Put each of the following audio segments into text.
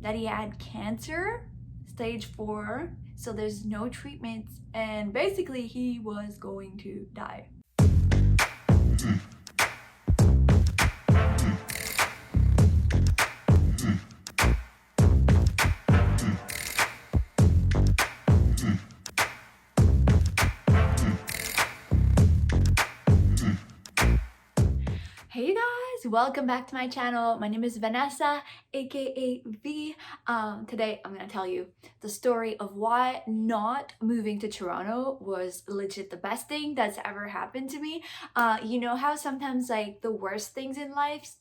that he had cancer, stage 4, so there's no treatments, and basically he was going to die. Hey guys, welcome back to my channel. My name is Vanessa, aka V. Today I'm gonna tell you the story of why not moving to Toronto was legit the best thing that's ever happened to me. You know how sometimes like the worst things in life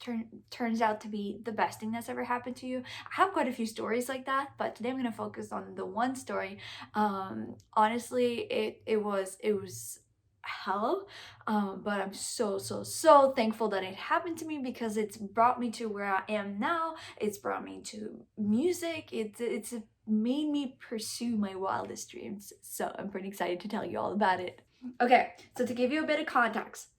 turns out to be the best thing that's ever happened to you? I have quite a few stories like that, but today I'm gonna focus on the one story. Honestly, it was hell, but I'm so thankful that it happened to me because it's brought me to where I am now. It's brought me to music. It's made me pursue my wildest dreams, so I'm pretty excited to tell you all about it. Okay, so to give you a bit of context,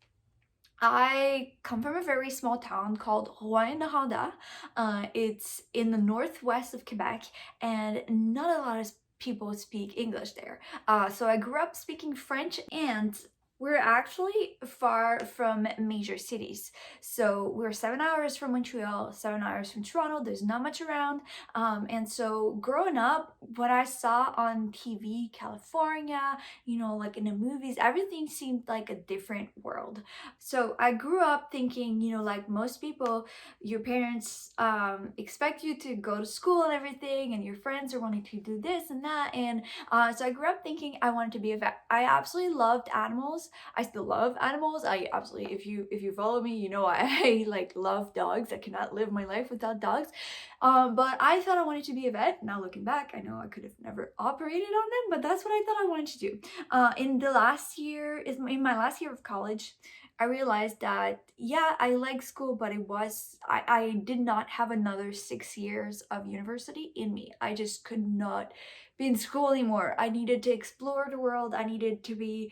I come from a very small town called Rouyn-Noranda. It's in the northwest of Quebec, and not a lot of people speak English there. So I grew up speaking French, and we're actually far from major cities. So we're 7 hours from Montreal, 7 hours from Toronto. There's not much around. And so growing up, what I saw on TV, California, you know, like in the movies, everything seemed like a different world. So I grew up thinking, you know, like most people, your parents expect you to go to school and everything, and your friends are wanting to do this and that. And so I grew up thinking I wanted to be a vet. I absolutely loved animals. I still love animals. I absolutely, if you follow me, you know I like love dogs. I cannot live my life without dogs. But I thought I wanted to be a vet. Now looking back, I know I could have never operated on them, but that's what I thought I wanted to do. In my last year of college, I realized that yeah, I like school, but I did not have another 6 years of university in me. I just could not be in school anymore. I needed to explore the world. I needed to be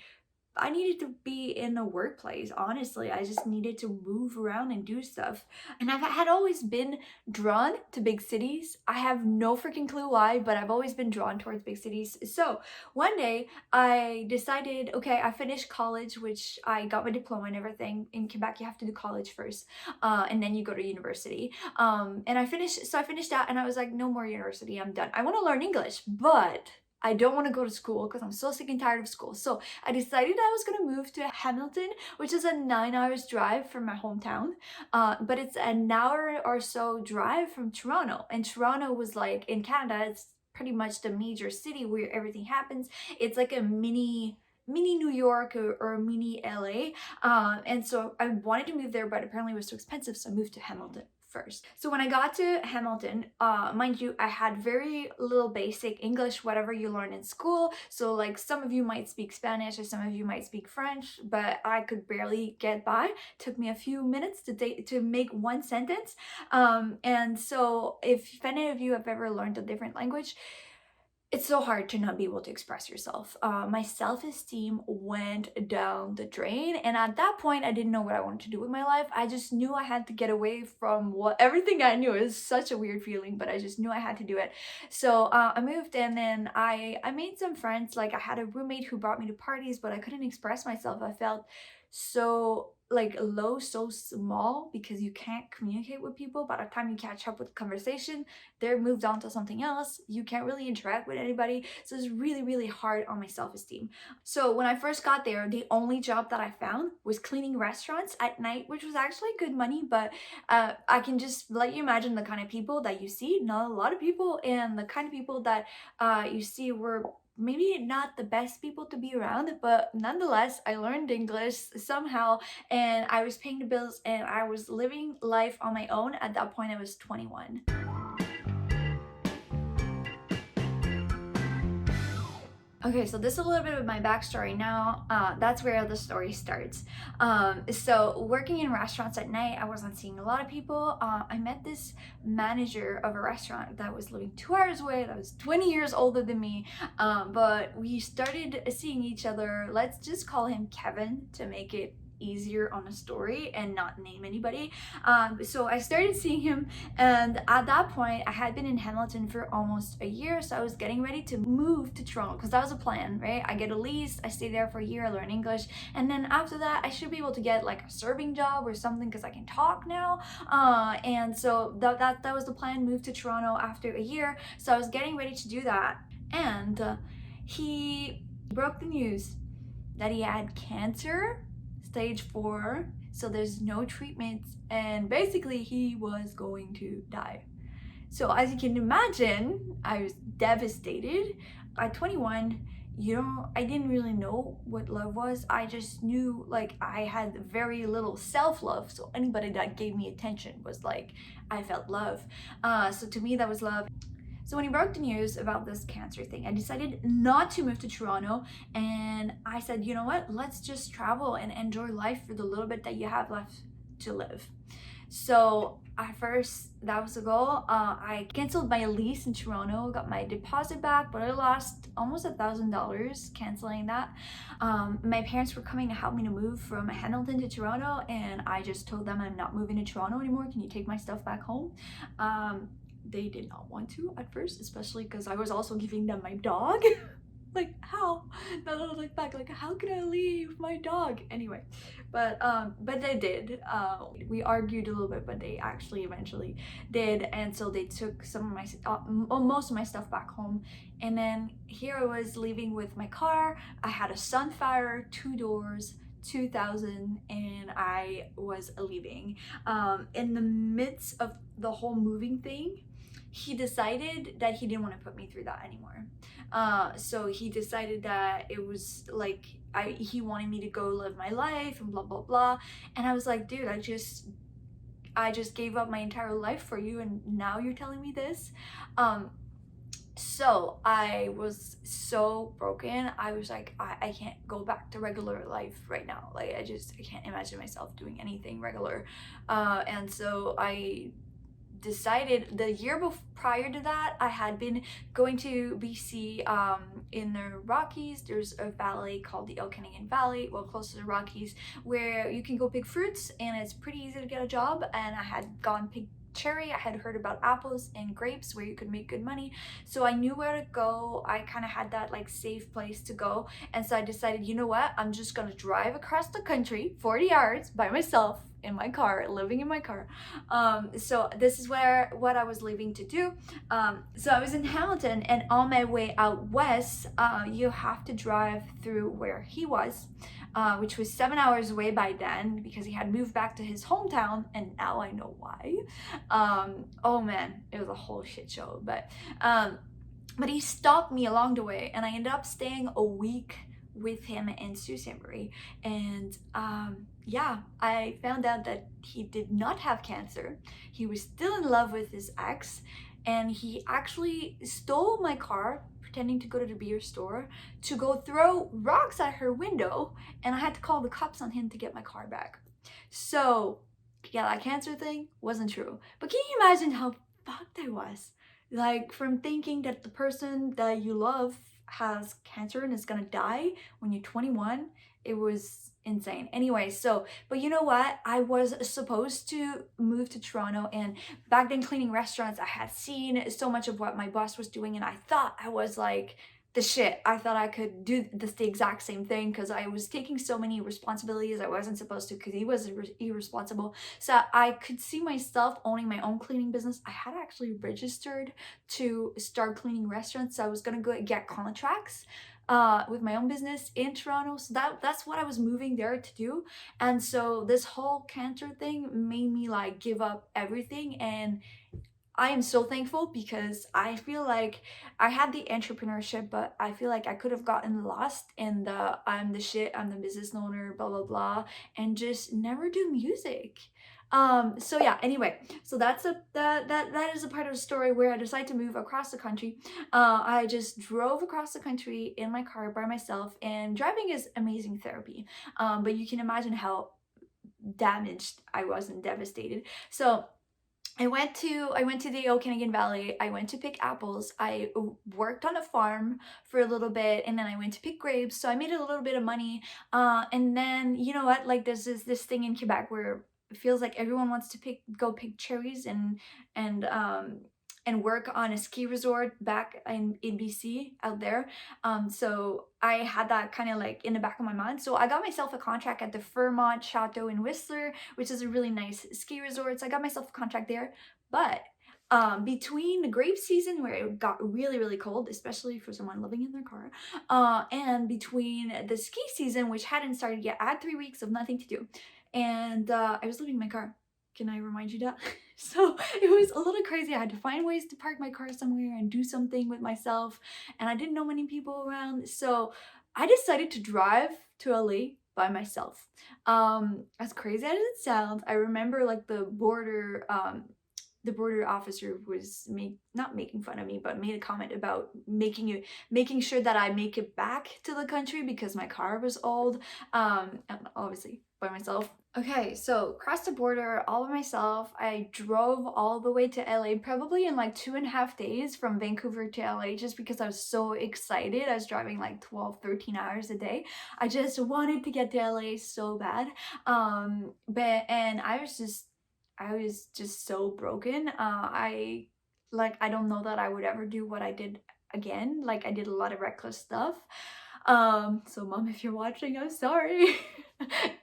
in a workplace, honestly. I just needed to move around and do stuff. And I had always been drawn to big cities. I have no freaking clue why, but I've always been drawn towards big cities. So one day I decided, okay, I finished college, which I got my diploma and everything. In Quebec, you have to do college first, and then you go to university. And I finished that, and I was like, no more university, I'm done. I want to learn English, but I don't want to go to school because I'm so sick and tired of school. So I decided I was going to move to Hamilton, which is a 9 hours drive from my hometown. But it's an hour or so drive from Toronto. And Toronto was like, in Canada, it's pretty much the major city where everything happens. It's like a mini New York or mini LA. And so I wanted to move there, but apparently it was too expensive. So I moved to Hamilton first. So when I got to Hamilton, mind you, I had very little basic English, whatever you learn in school. So like some of you might speak Spanish or some of you might speak French, but I could barely get by. Took me a few minutes to make one sentence. And so if any of you have ever learned a different language, it's so hard to not be able to express yourself. My self-esteem went down the drain, and at that point I didn't know what I wanted to do with my life. I just knew I had to get away from everything I knew. It was such a weird feeling, but I just knew I had to do it. So I moved, and then I made some friends. Like I had a roommate who brought me to parties, but I couldn't express myself. I felt so like low, so small, because you can't communicate with people. By the time you catch up with the conversation, they're moved on to something else. You can't really interact with anybody. So it's really hard on my self-esteem. So when I first got there, the only job that I found was cleaning restaurants at night, which was actually good money, but I can just let you imagine the kind of people that you see. Not a lot of people, and the kind of people that you see were maybe not the best people to be around, but nonetheless I learned English somehow, and I was paying the bills, and I was living life on my own. At that point I was 21. Okay, so this is a little bit of my backstory now. That's where the story starts. So working in restaurants at night, I wasn't seeing a lot of people. I met this manager of a restaurant that was living 2 hours away, that was 20 years older than me. But we started seeing each other. Let's just call him Kevin to make it easier on a story and not name anybody. So I started seeing him, and at that point I had been in Hamilton for almost a year, so I was getting ready to move to Toronto because that was a plan, right? I get a lease, I stay there for a year, I learn English, and then after that I should be able to get like a serving job or something because I can talk now. And so that was the plan, move to Toronto after a year. So I was getting ready to do that, and he broke the news that he had cancer, stage 4, so there's no treatment, and basically he was going to die. So as you can imagine, I was devastated. At 21, I didn't really know what love was. I just knew like I had very little self-love, so anybody that gave me attention was like, I felt love. So to me that was love. So when he broke the news about this cancer thing, I decided not to move to Toronto, and I said, you know what, let's just travel and enjoy life for the little bit that you have left to live. So at first, that was the goal. I canceled my lease in Toronto, got my deposit back, but I lost almost $1,000 canceling that. My parents were coming to help me to move from Hamilton to Toronto, and I just told them I'm not moving to Toronto anymore. Can you take my stuff back home? They did not want to at first, especially because I was also giving them my dog. Like, how? Now that I look back, like, how can I leave my dog? Anyway, but they did. We argued a little bit, but they actually eventually did, and so they took some of my most of my stuff back home. And then here I was leaving with my car. I had a Sunfire, 2 doors, 2000, and I was leaving. In the midst of the whole moving thing, he decided that he didn't want to put me through that anymore. So he decided that it was like he wanted me to go live my life and blah blah blah. And I was like, dude, I just gave up my entire life for you, and now you're telling me this. So I was so broken. I was like, I can't go back to regular life right now. Like I can't imagine myself doing anything regular. And so I decided the year prior to that, I had been going to BC in the Rockies. There's a valley called the Okanagan Valley, well, close to the Rockies, where you can go pick fruits and it's pretty easy to get a job. And I had gone pick cherry. I had heard about apples and grapes where you could make good money, so I knew where to go. I kind of had that like safe place to go, and so I decided, you know what, I'm just gonna drive across the country 40 hours by myself in my car, living in my car. So this is what I was leaving to do. So I was in Hamilton, and on my way out west, you have to drive through where he was, which was 7 hours away by then because he had moved back to his hometown, and now I know why. Oh man, it was a whole shit show, but he stopped me along the way, and I ended up staying a week with him in Sault Ste. Marie. And yeah, I found out that he did not have cancer. He was still in love with his ex, and he actually stole my car, pretending to go to the beer store to go throw rocks at her window, and I had to call the cops on him to get my car back. So yeah, that cancer thing wasn't true. But can you imagine how fucked I was? Like, from thinking that the person that you love has cancer and is gonna die when you're 21, it was insane. Anyway, so, but you know what? I was supposed to move to Toronto, and back then cleaning restaurants, I had seen so much of what my boss was doing, and I thought I was like the shit. I thought I could do the exact same thing because I was taking so many responsibilities I wasn't supposed to because he was irresponsible. So I could see myself owning my own cleaning business. I had actually registered to start cleaning restaurants, so I was gonna go get contracts with my own business in Toronto. So that's what I was moving there to do. And so this whole cancer thing made me like give up everything, and I am so thankful because I feel like I had the entrepreneurship, but I feel like I could have gotten lost in the I'm the shit, I'm the business owner, blah blah blah, and just never do music. So yeah, anyway, so that is a part of the story where I decided to move across the country. I just drove across the country in my car by myself, and driving is amazing therapy. But you can imagine how damaged I was and devastated. So I went to the Okanagan Valley. I went to pick apples. I worked on a farm for a little bit, and then I went to pick grapes. So I made a little bit of money. And then you know what? Like there's this thing in Quebec where it feels like everyone wants to go pick cherries and um and work on a ski resort back in BC out there. So I had that kind of like in the back of my mind. So I got myself a contract at the Fairmont Chateau in Whistler, which is a really nice ski resort. So I got myself a contract there. But between the grape season where it got really, really cold, especially for someone living in their car, and between the ski season, which hadn't started yet, I had 3 weeks of nothing to do. And I was living in my car. Can I remind you that? So it was a little crazy. I had to find ways to park my car somewhere and do something with myself. And I didn't know many people around. So I decided to drive to LA by myself. As crazy as it sounds, I remember like the border officer was not making fun of me, but made a comment about making sure that I make it back to the country because my car was old. And obviously by myself. Okay, so crossed the border all by myself. I drove all the way to LA, probably in like 2.5 days from Vancouver to LA, just because I was so excited. I was driving like 12, 13 hours a day. I just wanted to get to LA so bad. And I was just so broken. I don't know that I would ever do what I did again. Like I did a lot of reckless stuff. So mom, if you're watching, I'm sorry.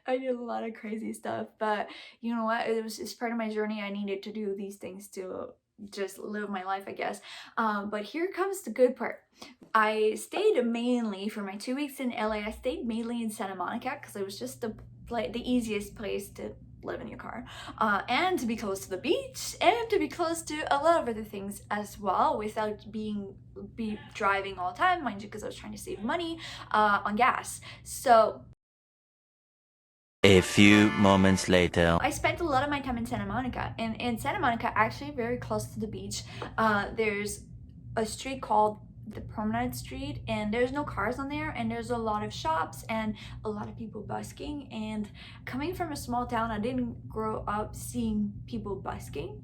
I did a lot of crazy stuff, but you know what? It's part of my journey. I needed to do these things to just live my life, I guess. But here comes the good part. I stayed mainly for my 2 weeks in LA. I stayed mainly in Santa Monica because it was just the easiest place to live in your car, and to be close to the beach and to be close to a lot of other things as well without be driving all the time, mind you, because I was trying to save money on gas. So A few moments later. I spent a lot of my time in Santa Monica, and in Santa Monica, actually very close to the beach, there's a street called the Promenade Street, and there's no cars on there, and there's a lot of shops and a lot of people busking. And coming from a small town, I didn't grow up seeing people busking.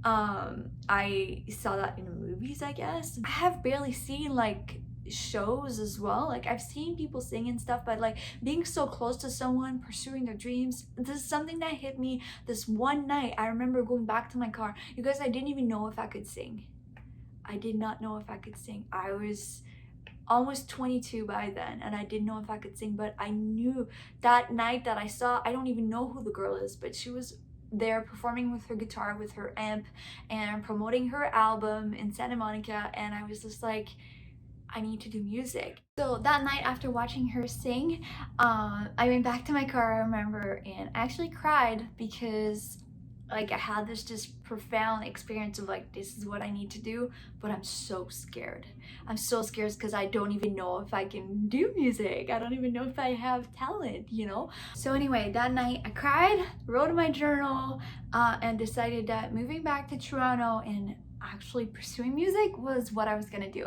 I saw that in movies, I guess. I have barely seen like shows as well. Like I've seen people sing and stuff, but like being so close to someone pursuing their dreams, this is something that hit me this one night. I remember going back to my car. You guys, I didn't even know if I could sing. I did not know if I could sing. I was almost 22 by then, and I didn't know if I could sing, but I knew that night that I saw, I don't even know who the girl is, but she was there performing with her guitar, with her amp, and promoting her album in Santa Monica, and I was just like, I need to do music. So that night after watching her sing, I went back to my car, I remember, and I actually cried because like I had this just profound experience of like, this is what I need to do, but I'm so scared. I'm so scared because I don't even know if I can do music. I don't even know if I have talent, you know? So anyway, that night I cried, wrote in my journal, and decided that moving back to Toronto and actually pursuing music was what I was gonna do.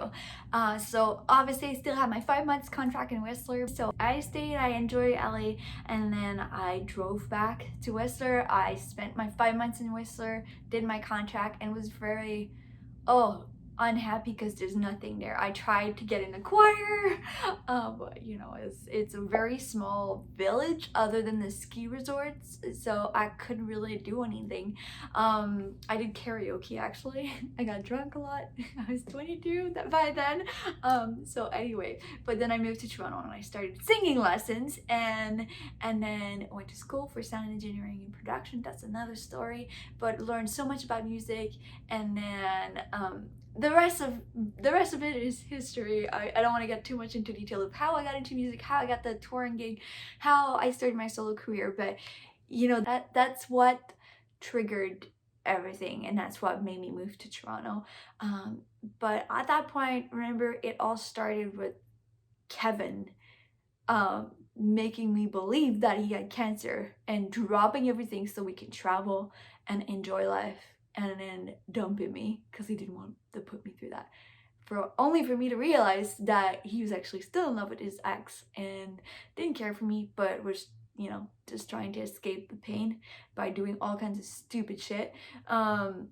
So obviously I still had my 5 months contract in Whistler. So I stayed, I enjoyed LA, and then I drove back to Whistler. I spent my 5 months in Whistler, did my contract, and was very, unhappy because there's nothing there. I tried to get in a choir, but you know, it's a very small village other than the ski resorts, so I couldn't really do anything. I did karaoke actually. I got drunk a lot. I was 22 by then. So anyway, but then I moved to Toronto and I started singing lessons, and then went to school for sound engineering and production. That's another story, but learned so much about music. And then the rest of it is history. I don't want to get too much into detail of how I got into music, how I got the touring gig, how I started my solo career, but you know, that's what triggered everything, and that's what made me move to Toronto. But at that point, remember, it all started with Kevin making me believe that he had cancer and dropping everything so we can travel and enjoy life, and then dumping me because he didn't want to put me through that, for only for me to realize that he was actually still in love with his ex and didn't care for me, but was you know, just trying to escape the pain by doing all kinds of stupid shit. And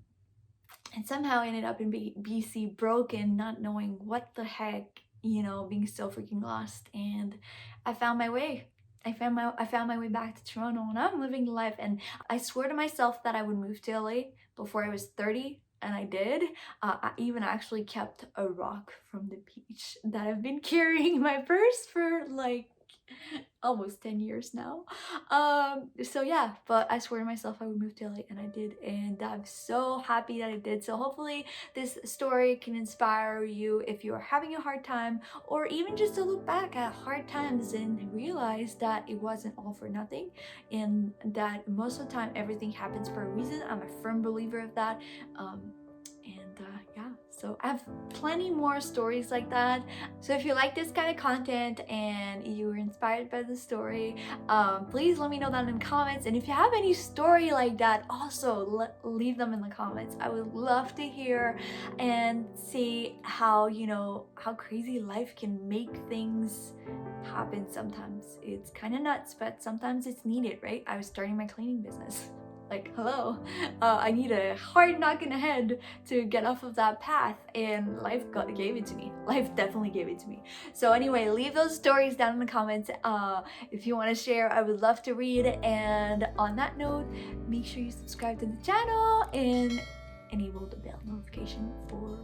somehow ended up in BC broken, not knowing what the heck, you know, being so freaking lost. And I found my way. I found my way back to Toronto, and I'm living life. And I swore to myself that I would move to LA before I was 30, and I did. I even actually kept a rock from the beach that I've been carrying in my purse for like almost 10 years now. So yeah, but I swore to myself I would move to LA, and I did, and I'm so happy that I did. So hopefully this story can inspire you if you're having a hard time, or even just to look back at hard times and realize that it wasn't all for nothing, and that most of the time everything happens for a reason. I'm a firm believer of that. Yeah, so I have plenty more stories like that. So if you like this kind of content and you were inspired by the story, please let me know that in the comments. And if you have any story like that, also leave them in the comments. I would love to hear and see how, you know, how crazy life can make things happen. Sometimes it's kind of nuts, but sometimes it's needed, right? I was starting my cleaning business. Like, hello, I need a hard knock in the head to get off of that path, and life gave it to me. Life definitely gave it to me. So anyway, leave those stories down in the comments. If you want to share, I would love to read. And on that note, make sure you subscribe to the channel and enable the bell notification for